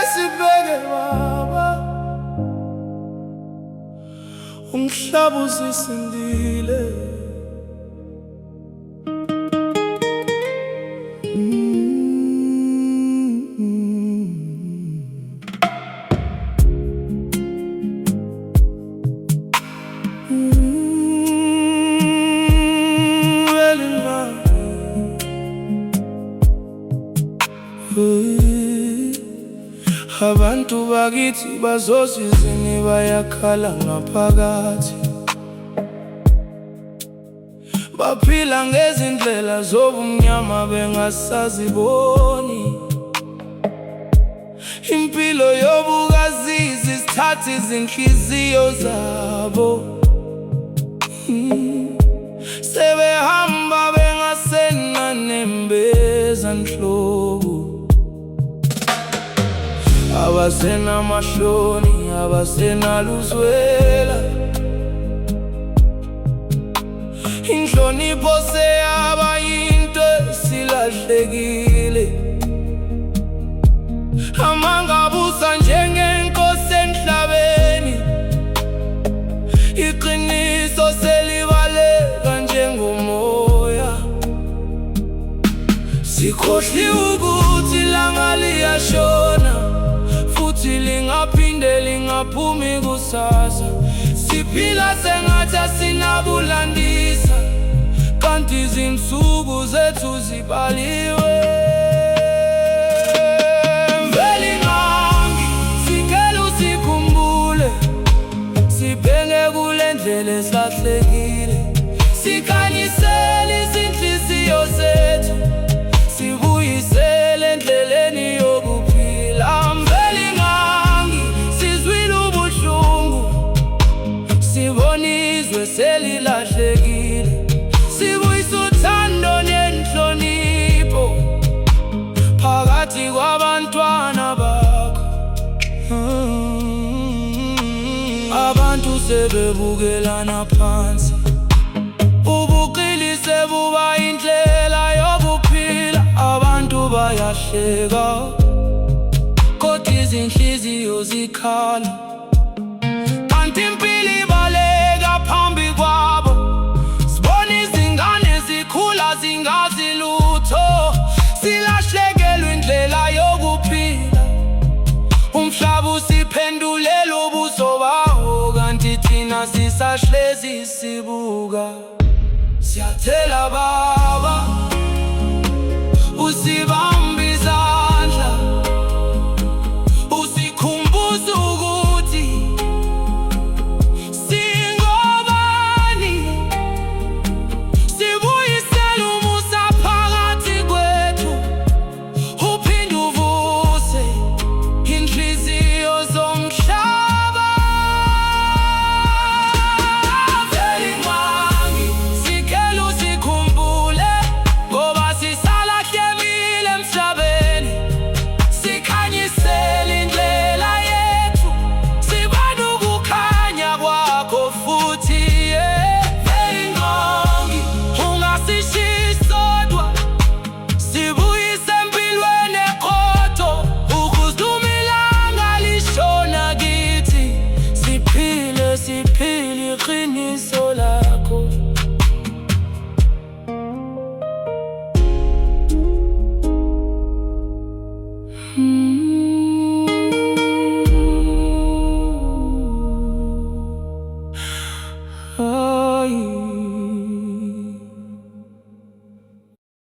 Sibeke baba, umhlaba usisindile. Abantu bakithi bazozizini bayakhala ngaphakathi, baphila ngezindlela zobumnyama bengasaziboni. Impilo yobukazizi sithatha izinhliziyo zabo, sebehamba bengasenanembeza nhlobo. Abasenamahloni, abasenaluzwela, inhlonipho seyaba yinto esilahlekile. Amangabusa njengenkosi emhlabeni, iqiniso selibaleka njengomoya. Sikhohliwe ukuthi ilanga liyashona, futhi lingaphinde lingaphumi kusasa. Siphila sengathi asinabulandisa, kanti izinsuku zethu zibaliwe. Mvelingangi, sicela usikhumbule, sibheke kule ndlela esahlekile. Sikhanyisele izinhliziyo zethu, sibuyisele endleleni yokuphila. Mvelingangi, sizwile ubuhlungu, sibona izwe selilahlekile. Sibuyise uthando nenhlonipho phakathi kwabantwana bakho. Abantu sebebukelana phansi, ubuqili sebuba indlela yokuphila. Abantu bayahleka, kodwa izinhliziyo zikhala. Kanti impilo ibaleka phambi kwabo, sibona izingane zikhula zingazi lutho. Silahlekelwe indlela yokuphila, umhlaba usiphendulela ubuso bawo, kanti thina sisahlezi sibuka. Siyathela baba, usibambe